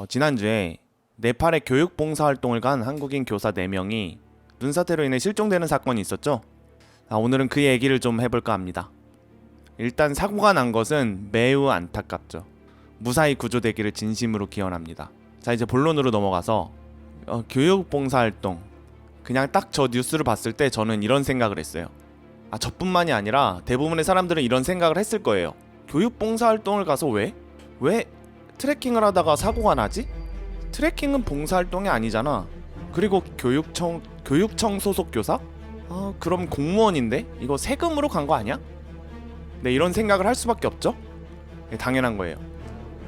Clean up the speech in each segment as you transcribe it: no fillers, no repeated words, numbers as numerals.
지난주에 네팔에 교육 봉사활동을 간 한국인 교사 4명이 눈사태로 인해 실종되는 사건이 있었죠. 오늘은 그 얘기를 좀 해볼까 합니다. 일단 사고가 난 것은 매우 안타깝죠. 무사히 구조되기를 진심으로 기원합니다. 자, 이제 본론으로 넘어가서 교육 봉사활동, 그냥 딱 저 뉴스를 봤을 때 저는 이런 생각을 했어요. 저뿐만이 아니라 대부분의 사람들은 이런 생각을 했을 거예요. 교육 봉사활동을 가서 왜 트레킹을 하다가 사고가 나지? 트레킹은 봉사활동이 아니잖아. 그리고 교육청 소속 교사? 그럼 공무원인데? 이거 세금으로 간 거 아니야? 네, 이런 생각을 할 수밖에 없죠? 네, 당연한 거예요.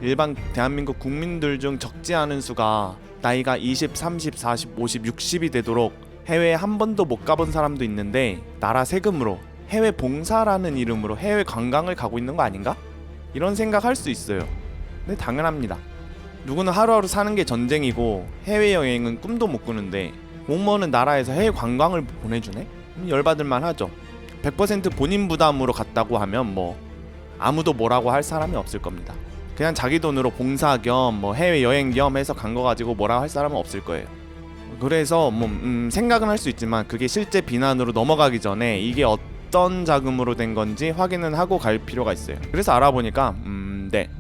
일반 대한민국 국민들 중 적지 않은 수가 나이가 20, 30, 40, 50, 60이 되도록 해외에 한 번도 못 가본 사람도 있는데 나라 세금으로 해외 봉사라는 이름으로 해외 관광을 가고 있는 거 아닌가? 이런 생각할 수 있어요. 네, 당연합니다. 누구는 하루하루 사는 게 전쟁이고 해외여행은 꿈도 못 꾸는데 공무원은 나라에서 해외 관광을 보내주네? 열받을만 하죠. 100% 본인 부담으로 갔다고 하면 아무도 뭐라고 할 사람이 없을 겁니다. 그냥 자기 돈으로 봉사 겸 해외여행 겸 해서 간 거 가지고 뭐라고 할 사람은 없을 거예요. 그래서 생각은 할 수 있지만 그게 실제 비난으로 넘어가기 전에 이게 어떤 자금으로 된 건지 확인은 하고 갈 필요가 있어요. 그래서 알아보니까 네,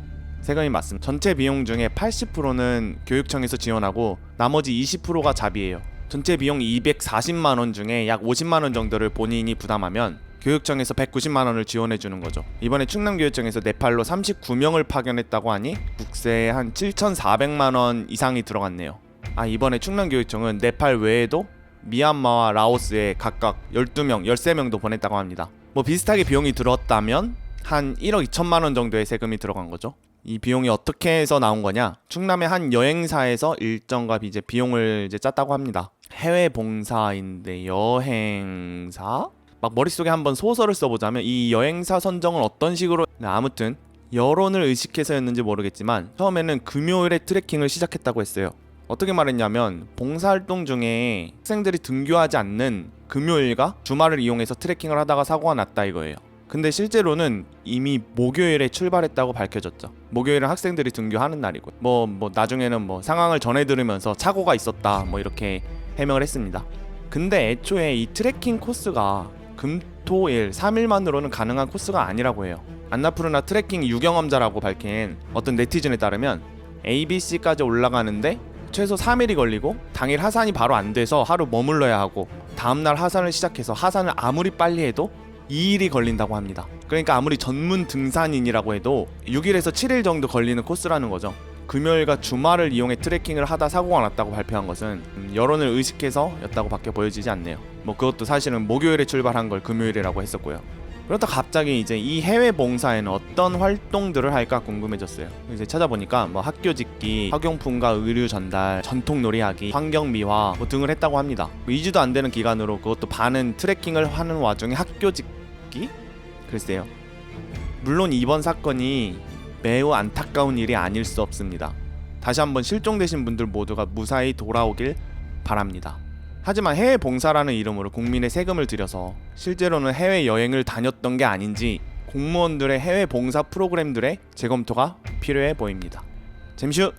세금이 맞습니다. 전체 비용 중에 80%는 교육청에서 지원하고 나머지 20%가 자비예요. 전체 비용 240만원 중에 약 50만원 정도를 본인이 부담하면 교육청에서 190만원을 지원해주는 거죠. 이번에 충남교육청에서 네팔로 39명을 파견했다고 하니 국세에 한 7,400만원 이상이 들어갔네요. 이번에 충남교육청은 네팔 외에도 미얀마와 라오스에 각각 12명, 13명도 보냈다고 합니다. 비슷하게 비용이 들었다면 한 1억 2천만원 정도의 세금이 들어간 거죠. 이 비용이 어떻게 해서 나온 거냐? 충남의 한 여행사에서 일정과 비용을 짰다고 합니다. 해외 봉사인데 여행사? 머릿속에 한번 소설을 써보자면 이 여행사 선정은 어떤 식으로 아무튼 여론을 의식해서였는지 모르겠지만 처음에는 금요일에 트레킹을 시작했다고 했어요. 어떻게 말했냐면 봉사활동 중에 학생들이 등교하지 않는 금요일과 주말을 이용해서 트레킹을 하다가 사고가 났다 이거예요. 근데 실제로는 이미 목요일에 출발했다고 밝혀졌죠. 목요일은 학생들이 등교하는 날이고 나중에는 상황을 전해 들으면서 사고가 있었다 이렇게 해명을 했습니다. 근데 애초에 이 트레킹 코스가 금토일 3일만으로는 가능한 코스가 아니라고 해요. 안나푸르나 트레킹 유경험자라고 밝힌 어떤 네티즌에 따르면 ABC까지 올라가는데 최소 3일이 걸리고 당일 하산이 바로 안 돼서 하루 머물러야 하고 다음날 하산을 시작해서 하산을 아무리 빨리 해도 2일이 걸린다고 합니다. 그러니까 아무리 전문 등산인이라고 해도 6일에서 7일 정도 걸리는 코스라는 거죠. 금요일과 주말을 이용해 트레킹을 하다 사고가 났다고 발표한 것은 여론을 의식해서 였다고 밖에 보여지지 않네요. 그것도 사실은 목요일에 출발한 걸 금요일이라고 했었고요. 그렇다 갑자기 이제 이 해외 봉사에는 어떤 활동들을 할까 궁금해졌어요. 이제 찾아보니까 학교 짓기, 학용품과 의류 전달, 전통 놀이하기, 환경 미화 등을 했다고 합니다. 2주도 안 되는 기간으로 그것도 반은 트레킹을 하는 와중에 학교 짓기? 글쎄요. 물론 이번 사건이 매우 안타까운 일이 아닐 수 없습니다. 다시 한번 실종되신 분들 모두가 무사히 돌아오길 바랍니다. 하지만 해외 봉사라는 이름으로 국민의 세금을 들여서 실제로는 해외 여행을 다녔던 게 아닌지 공무원들의 해외 봉사 프로그램들의 재검토가 필요해 보입니다. 잠시 후